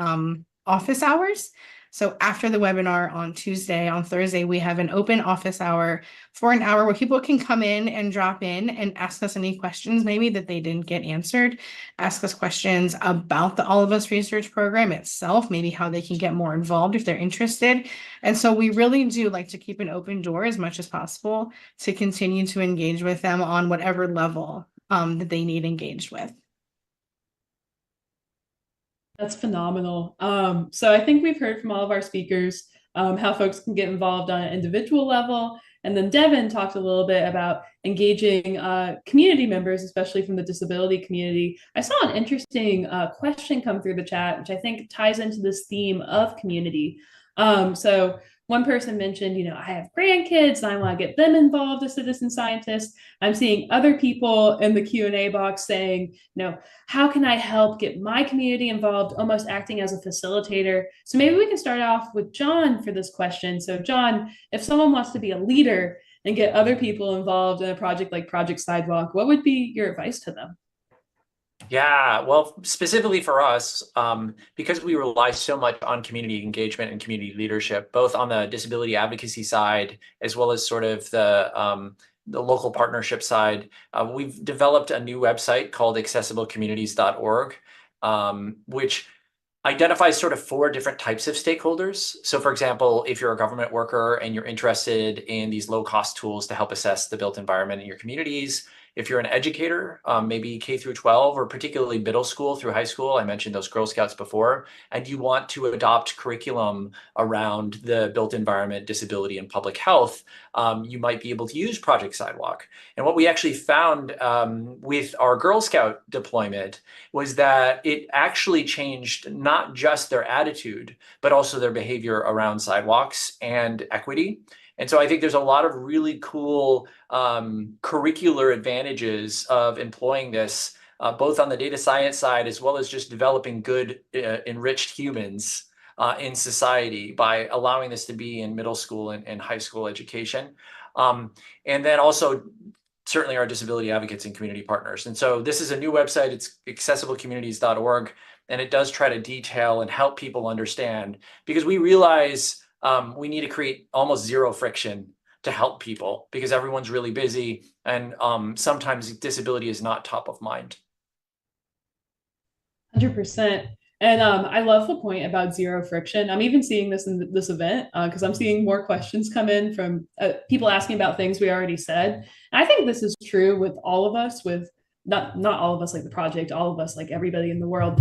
office hours. So after the webinar on Thursday, we have an open office hour for an hour where people can come in and drop in and ask us any questions maybe that they didn't get answered, ask us questions about the All of Us Research Program itself, maybe how they can get more involved if they're interested. And so we really do like to keep an open door as much as possible to continue to engage with them on whatever level that they need engaged with. That's phenomenal. So I think we've heard from all of our speakers how folks can get involved on an individual level. And then Devon talked a little bit about engaging community members, especially from the disability community. I saw an interesting question come through the chat, which I think ties into this theme of community. So one person mentioned, I have grandkids and I want to get them involved as citizen scientists. I'm seeing other people in the Q&A box saying, how can I help get my community involved, almost acting as a facilitator? So maybe we can start off with Jon for this question. So Jon, if someone wants to be a leader and get other people involved in a project like Project Sidewalk, what would be your advice to them? Yeah, well, specifically for us, because we rely so much on community engagement and community leadership, both on the disability advocacy side, as well as sort of the local partnership side, we've developed a new website called accessiblecommunities.org, which identifies sort of 4 different types of stakeholders. So for example, if you're a government worker and you're interested in these low-cost tools to help assess the built environment in your communities, if you're an educator, maybe K through 12 or particularly middle school through high school, I mentioned those Girl Scouts before, and you want to adopt curriculum around the built environment, disability, and public health, you might be able to use Project Sidewalk. And what we actually found with our Girl Scout deployment was that it actually changed not just their attitude, but also their behavior around sidewalks and equity. And so I think there's a lot of really cool curricular advantages of employing this, both on the data science side, as well as just developing good, enriched humans in society by allowing this to be in middle school and high school education. And then also certainly our disability advocates and community partners. And so this is a new website, it's accessiblecommunities.org, and it does try to detail and help people understand, because we realize we need to create almost zero friction to help people because everyone's really busy, and sometimes disability is not top of mind. 100%. And I love the point about zero friction. I'm even seeing this in this event because I'm seeing more questions come in from people asking about things we already said. And I think this is true with all of us, with not all of us like the project, all of us like everybody in the world.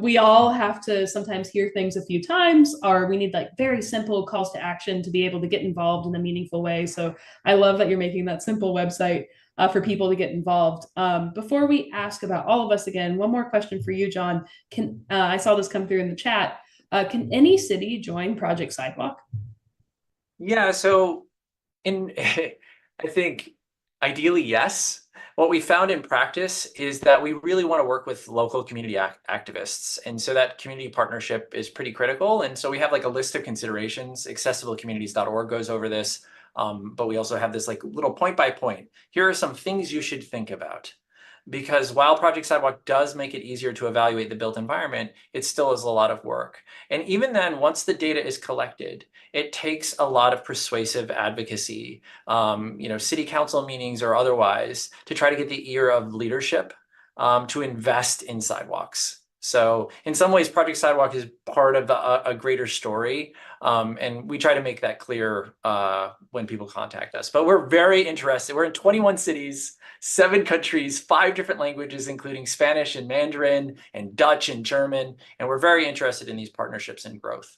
We all have to sometimes hear things a few times, or we need like very simple calls to action to be able to get involved in a meaningful way. So I love that you're making that simple website for people to get involved. Before we ask about all of us again, one more question for you, Jon. I saw this come through in the chat. Can any city join Project Sidewalk? Yeah, so I think ideally, yes. What we found in practice is that we really want to work with local community activists. And so that community partnership is pretty critical. And so we have like a list of considerations. Accessiblecommunities.org goes over this. But we also have this like little point by point. Here are some things you should think about. Because while Project Sidewalk does make it easier to evaluate the built environment, it still is a lot of work. And even then, once the data is collected, it takes a lot of persuasive advocacy, city council meetings or otherwise, to try to get the ear of leadership to invest in sidewalks. So in some ways, Project Sidewalk is part of a greater story. And we try to make that clear when people contact us. But we're very interested. We're in 21 cities, 7 countries, 5 different languages, including Spanish and Mandarin and Dutch and German. And we're very interested in these partnerships and growth.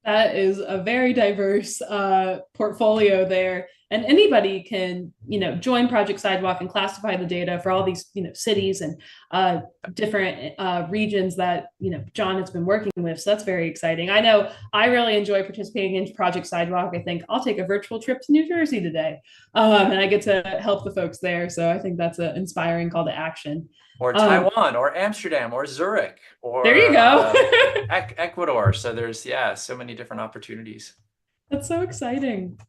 That is a very diverse portfolio there. And anybody can, join Project Sidewalk and classify the data for all these, cities and different regions that, Jon has been working with. So that's very exciting. I know I really enjoy participating in Project Sidewalk. I think I'll take a virtual trip to New Jersey today and I get to help the folks there. So I think that's an inspiring call to action. Or Taiwan, or Amsterdam, or Zurich, or there you go. Ecuador. So there's, so many different opportunities. That's so exciting.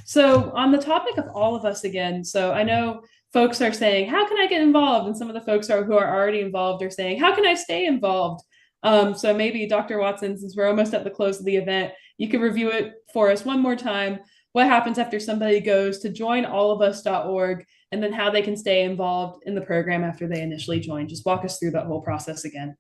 So on the topic of all of us again, so I know folks are saying, how can I get involved? And some of the folks who are already involved are saying, how can I stay involved? So maybe Dr. Watson, since we're almost at the close of the event, you can review it for us one more time. What happens after somebody goes to joinallofus.org, and then how they can stay involved in the program after they initially join? Just walk us through that whole process again.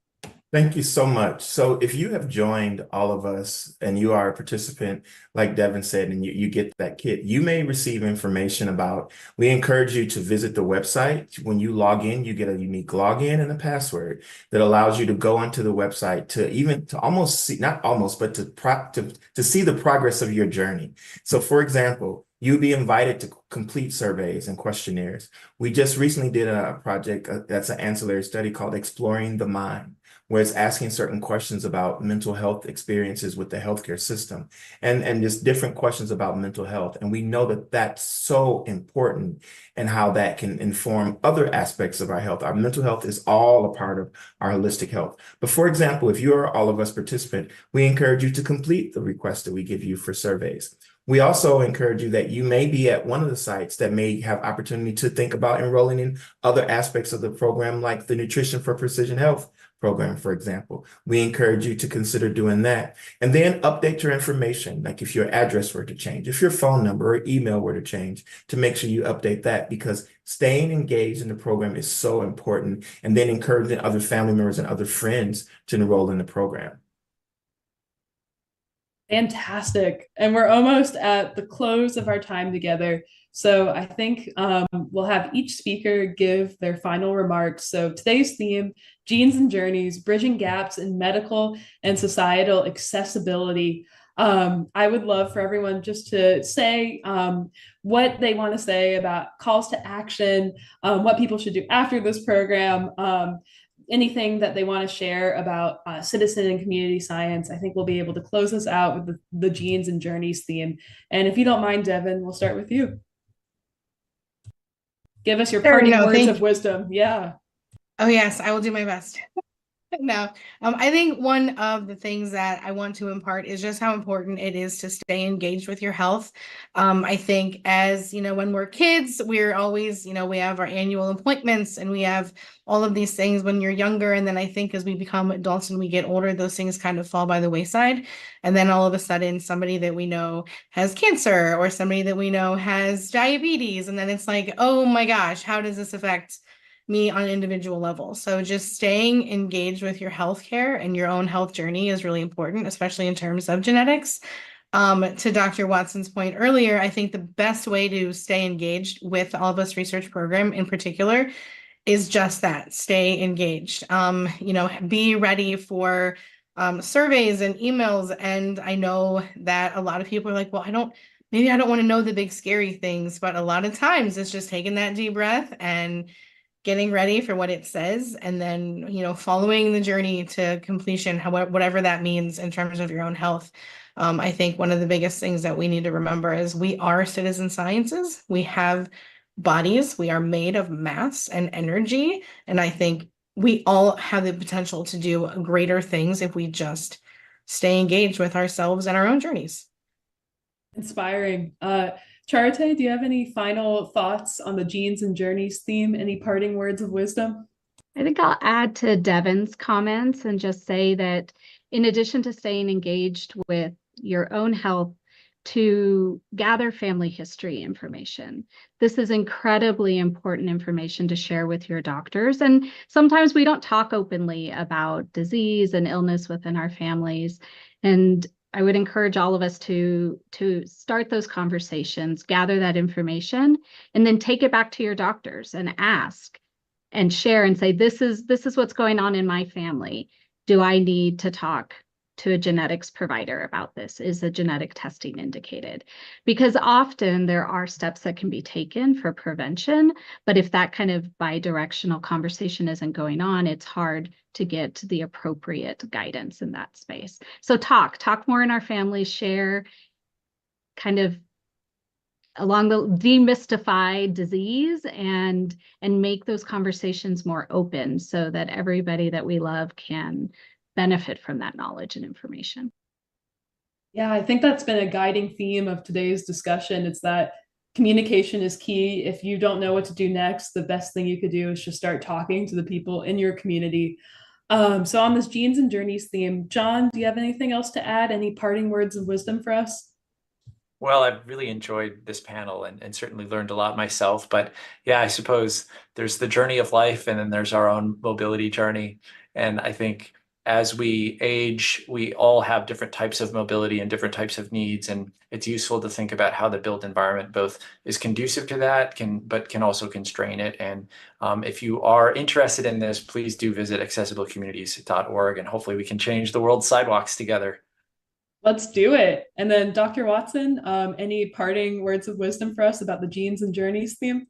Thank you so much. So if you have joined All of Us and you are a participant, like Devon said, and you get that kit, you may receive information about, we encourage you to visit the website. When you log in, you get a unique login and a password that allows you to go onto the website to almost see, not almost, but to see the progress of your journey. So for example, you'll be invited to complete surveys and questionnaires. We just recently did a project that's an ancillary study called Exploring the Mind, where it's asking certain questions about mental health experiences with the healthcare system and just different questions about mental health. And we know that that's so important and how that can inform other aspects of our health. Our mental health is all a part of our holistic health. But for example, if you're All of Us participant, we encourage you to complete the request that we give you for surveys. We also encourage you that you may be at one of the sites that may have opportunity to think about enrolling in other aspects of the program, like the Nutrition for Precision Health program, for example. We encourage you to consider doing that. And then update your information, like if your address were to change, if your phone number or email were to change, to make sure you update that, because staying engaged in the program is so important. And then encouraging other family members and other friends to enroll in the program. Fantastic. And we're almost at the close of our time together. So I think we'll have each speaker give their final remarks. So today's theme, Genes and Journeys, Bridging Gaps in Medical and Societal Accessibility. I would love for everyone just to say what they want to say about calls to action, what people should do after this program, anything that they want to share about citizen and community science. I think we'll be able to close us out with the Genes and Journeys theme. And if you don't mind, Devon, we'll start with you. Give us your parting words of wisdom. Yeah. Oh, yes, I will do my best. No, I think one of the things that I want to impart is just how important it is to stay engaged with your health. I think as, when we're kids, we're always, we have our annual appointments and we have all of these things when you're younger. And then I think as we become adults and we get older, those things kind of fall by the wayside. And then all of a sudden, somebody that we know has cancer or somebody that we know has diabetes. And then it's like, oh my gosh, how does this affect me on an individual level? So just staying engaged with your healthcare and your own health journey is really important, especially in terms of genetics. To Dr. Watson's point earlier, I think the best way to stay engaged with the All of Us research program in particular is just that, stay engaged. Be ready for surveys and emails. And I know that a lot of people are like, well, maybe I don't want to know the big scary things, but a lot of times it's just taking that deep breath and getting ready for what it says, and then, following the journey to completion, whatever that means in terms of your own health. I think one of the biggest things that we need to remember is we are citizen sciences. We have bodies. We are made of mass and energy. And I think we all have the potential to do greater things if we just stay engaged with ourselves and our own journeys. Inspiring. Charité, do you have any final thoughts on the Genes and Journeys theme? Any parting words of wisdom? I think I'll add to Devon's comments and just say that in addition to staying engaged with your own health, to gather family history information. This is incredibly important information to share with your doctors. And sometimes we don't talk openly about disease and illness within our families. And I would encourage all of us to start those conversations, gather that information, and then take it back to your doctors and ask and share and say, this is what's going on in my family. Do I need to talk to a genetics provider about this? Is the genetic testing indicated? Because often there are steps that can be taken for prevention, but if that kind of bi-directional conversation isn't going on, it's hard to get the appropriate guidance in that space. So talk more in our families, share kind of along the demystify disease and make those conversations more open so that everybody that we love can benefit from that knowledge and information. Yeah, I think that's been a guiding theme of today's discussion. It's that communication is key. If you don't know what to do next, the best thing you could do is just start talking to the people in your community. So on this Genes and Journeys theme, Jon, do you have anything else to add? Any parting words of wisdom for us? Well, I've really enjoyed this panel and certainly learned a lot myself. But yeah, I suppose there's the journey of life and then there's our own mobility journey. And I think as we age, we all have different types of mobility and different types of needs. And it's useful to think about how the built environment both is conducive to that, but can also constrain it. And if you are interested in this, please do visit accessiblecommunities.org and hopefully we can change the world's sidewalks together. Let's do it. And then Dr. Watson, any parting words of wisdom for us about the Genes and Journeys theme?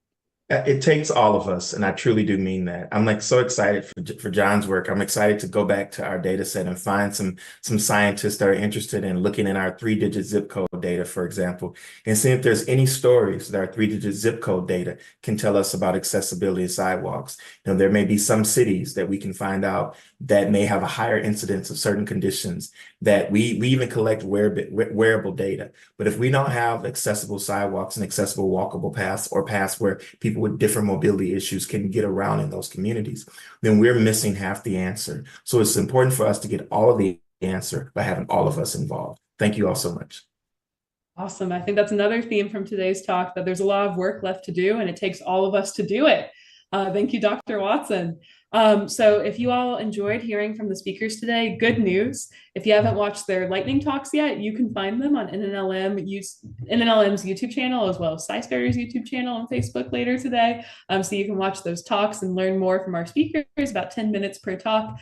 It takes all of us, and I truly do mean that. I'm like so excited for Jon's work. I'm excited to go back to our data set and find some scientists that are interested in looking in our 3-digit zip code data, for example, and seeing if there's any stories that our 3-digit zip code data can tell us about accessibility of sidewalks. There may be some cities that we can find out that may have a higher incidence of certain conditions that we even collect wearable data. But if we don't have accessible sidewalks and accessible walkable paths or paths where people with different mobility issues can get around in those communities, then we're missing half the answer. So it's important for us to get all of the answer by having all of us involved. Thank you all so much. Awesome. I think that's another theme from today's talk, that there's a lot of work left to do and it takes all of us to do it. Thank you, Dr. Watson. So if you all enjoyed hearing from the speakers today, good news. If you haven't watched their lightning talks yet, you can find them on NNLM's YouTube channel, as well as SciStarter's YouTube channel and Facebook later today. So you can watch those talks and learn more from our speakers, about 10 minutes per talk.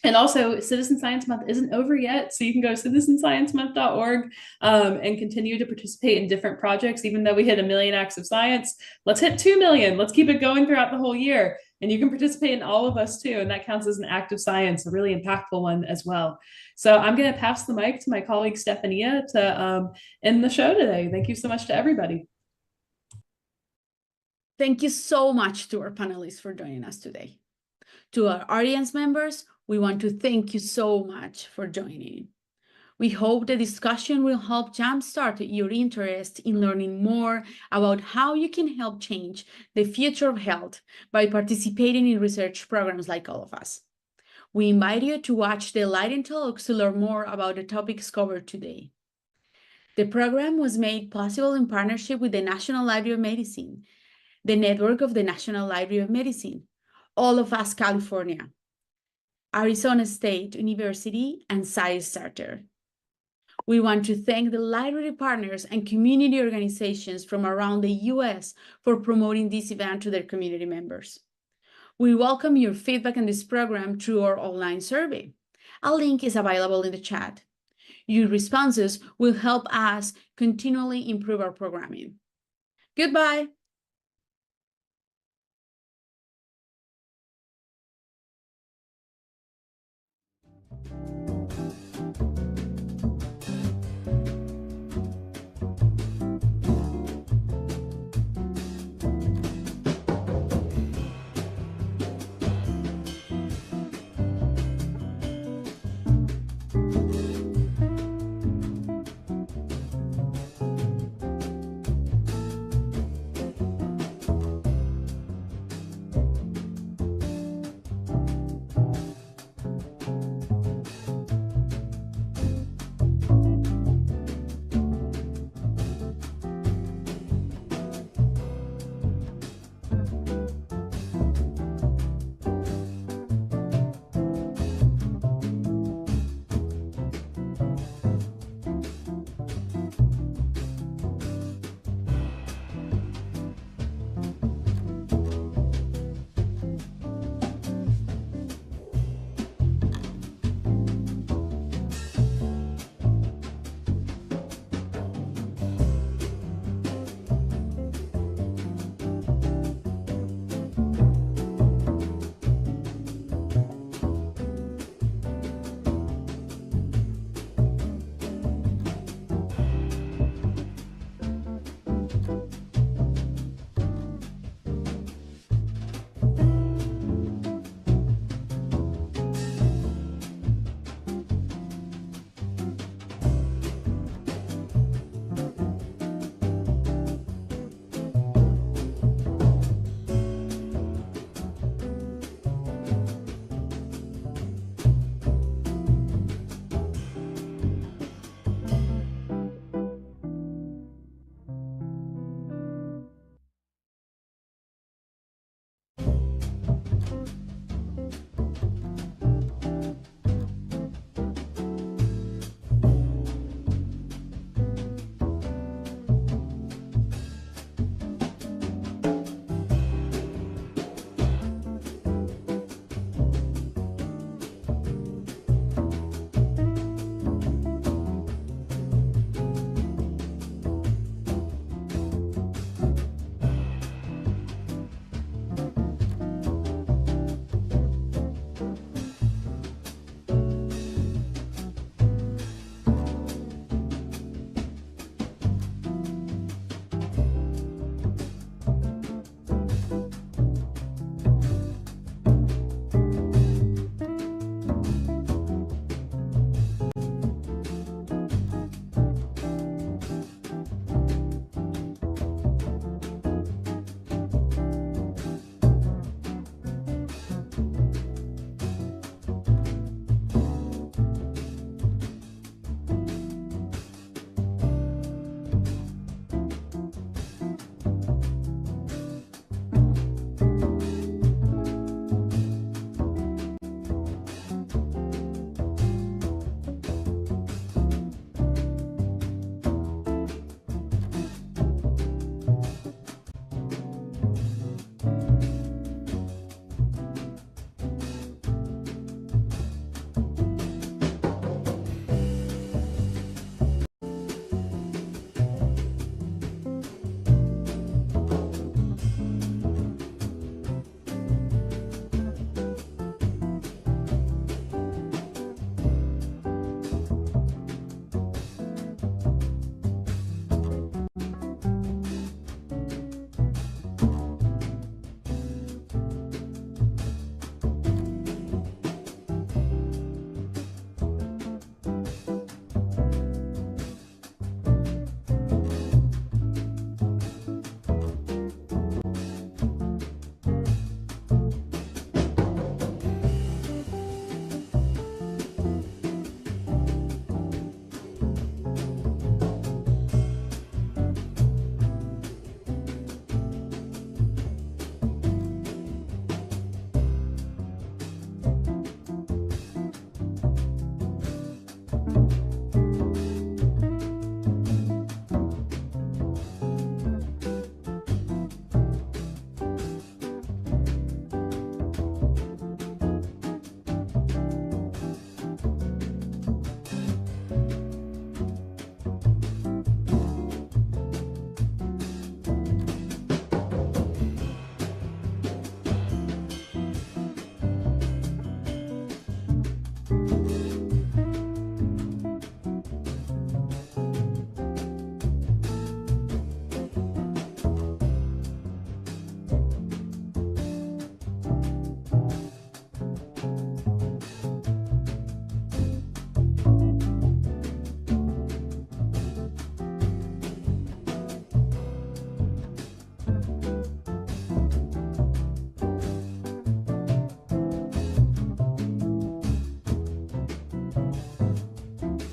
And also, Citizen Science Month isn't over yet, so you can go to citizensciencemonth.org and continue to participate in different projects. Even though we hit 1 million acts of science, let's hit 2 million. Let's keep it going throughout the whole year. And you can participate in all of us too, and that counts as an act of science, a really impactful one as well. So I'm going to pass the mic to my colleague Stefania to end the show today. Thank you so much to everybody. Thank you so much to our panelists for joining us today. To our audience members, we want to thank you so much for joining. We hope the discussion will help jumpstart your interest in learning more about how you can help change the future of health by participating in research programs like all of us. We invite you to watch the Lightning Talks to learn more about the topics covered today. The program was made possible in partnership with the National Library of Medicine, the network of the National Library of Medicine, All of Us California, Arizona State University, and SciStarter. We want to thank the library partners and community organizations from around the U.S. for promoting this event to their community members. We welcome your feedback on this program through our online survey. A link is available in the chat. Your responses will help us continually improve our programming. Goodbye.